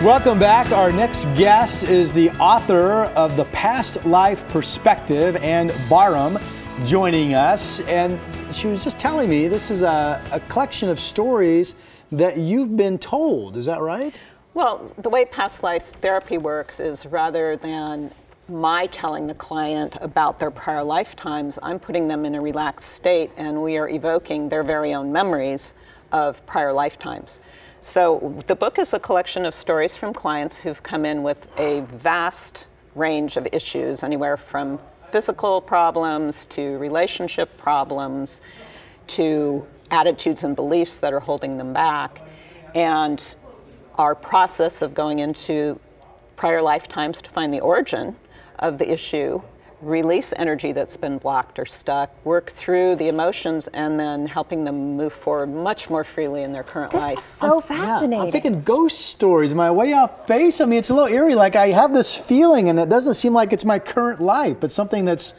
Welcome back. Our next guest is the author of The Past Life Perspective, Ann Barham, joining us. And she was just telling me this is a collection of stories that you've been told. Is that right? Well, the way past life therapy works is rather than my telling the client about their prior lifetimes, I'm putting them in a relaxed state and we are evoking their very own memories of prior lifetimes. So the book is a collection of stories from clients who've come in with a vast range of issues, anywhere from physical problems to relationship problems to attitudes and beliefs that are holding them back. And our process of going into prior lifetimes to find the origin of the issue, release energy that's been blocked or stuck, work through the emotions, and then helping them move forward much more freely in their current life. This is so fascinating. Yeah, I'm thinking ghost stories. Am I way off base? I mean, it's a little eerie. Like I have this feeling, and it doesn't seem like it's my current life, but something that's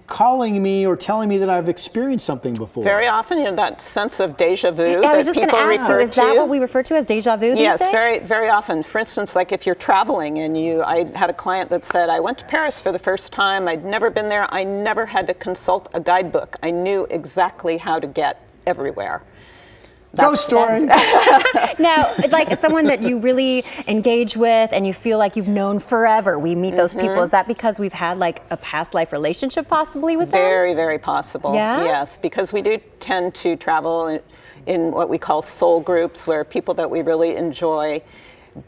calling me or telling me that I've experienced something before. Very often, you know, that sense of deja vu I that was just people going to ask refer you, is to. that what we refer to as deja vu these Yes, days? very, very often. For instance, like if you're traveling and I had a client that said, I went to Paris for the first time, I'd never been there, I never had to consult a guidebook. I knew exactly how to get everywhere. Ghost story. Now, like someone that you really engage with and you feel like you've known forever, we meet those people. Is that because we've had like a past life relationship possibly with them? Very, very possible. Yeah? Yes, because we do tend to travel in what we call soul groups, where people that we really enjoy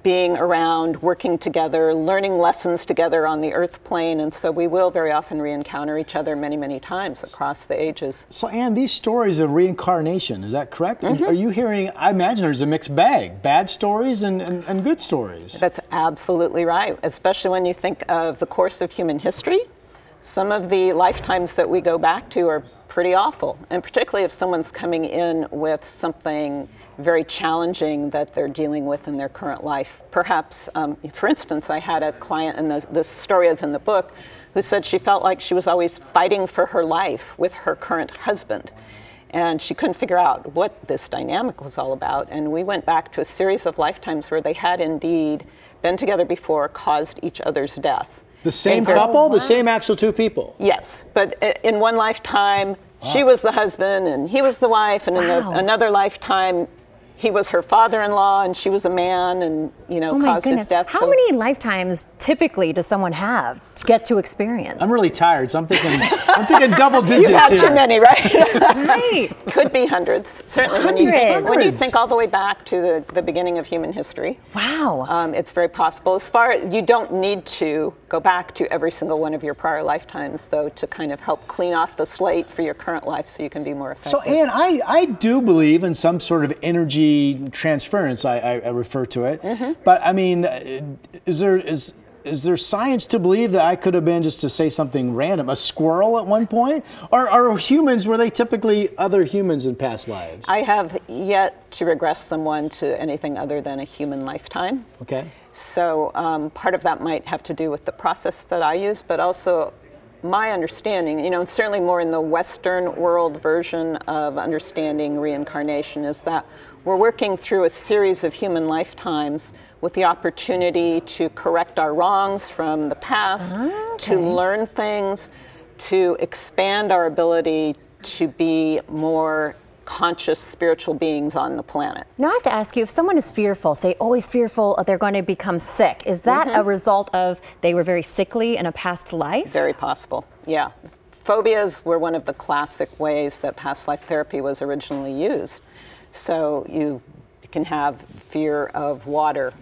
being around, working together, learning lessons together on the earth plane, and so we will very often re-encounter each other many, many times across the ages. So, Ann, these stories of reincarnation, is that correct? Are you hearing, I imagine there's a mixed bag, bad stories and good stories. That's absolutely right, especially when you think of the course of human history. Some of the lifetimes that we go back to are pretty awful, and particularly if someone's coming in with something very challenging that they're dealing with in their current life. Perhaps, for instance, I had a client, and the story is in the book, who said she felt like she was always fighting for her life with her current husband. And she couldn't figure out what this dynamic was all about. And we went back to a series of lifetimes where they had indeed been together before, caused each other's death. The same couple? The same actual two people? Yes, but in one lifetime, she was the husband and he was the wife, and in another lifetime, he was her father-in-law and she was a man, and caused his death. How many lifetimes typically does someone have to get to experience? I'm really tired, so I'm thinking double digits. You've had here. too many, right? Right. Could be hundreds. Certainly, when you think all the way back to the beginning of human history. Wow. It's very possible. You don't need to go back to every single one of your prior lifetimes, though, to kind of help clean off the slate for your current life so you can be more effective. So, Ann, I do believe in some sort of energy transference, I refer to it. But I mean, is there science to believe that I could have been, just to say something random, a squirrel at one point? Or are humans, were they typically other humans in past lives? I have yet to regress someone to anything other than a human lifetime. Okay. So part of that might have to do with the process that I use, but also my understanding, and certainly more in the Western world version of understanding reincarnation, is that we're working through a series of human lifetimes with the opportunity to correct our wrongs from the past, to learn things, to expand our ability to be more conscious spiritual beings on the planet. Now I have to ask you, if someone is fearful, say always fearful they're going to become sick, is that a result of they were very sickly in a past life? Very possible, yeah. Phobias were one of the classic ways that past life therapy was originally used. So you can have fear of water,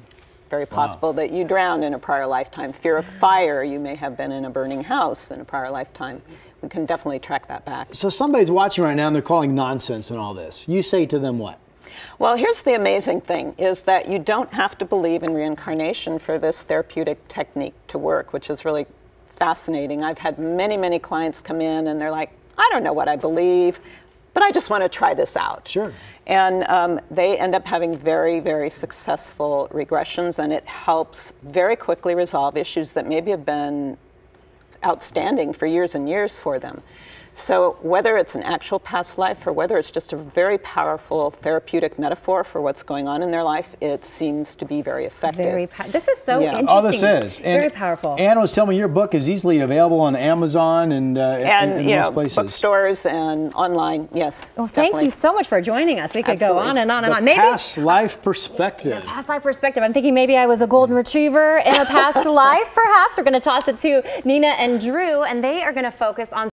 very possible that you drowned in a prior lifetime. Fear of fire, you may have been in a burning house in a prior lifetime. We can definitely track that back. So somebody's watching right now and they're calling nonsense and all this. You say to them what? Well, here's the amazing thing, is that you don't have to believe in reincarnation for this therapeutic technique to work, which is really fascinating. I've had many, many clients come in and they're like, I don't know what I believe, but I just want to try this out. Sure. And they end up having very, very successful regressions, and it helps very quickly resolve issues that maybe have been outstanding for years and years for them. So whether it's an actual past life or whether it's just a very powerful therapeutic metaphor for what's going on in their life, it seems to be very effective. This is so interesting. Oh, this is. Very powerful. Anne was telling me your book is easily available on Amazon and in most places. Bookstores and online, yes. Well, thank you so much for joining us. We could go on and on and on. Maybe past life perspective. Past life perspective. I'm thinking maybe I was a golden retriever in a past life, perhaps. We're going to toss it to Nina and Drew, and they are going to focus on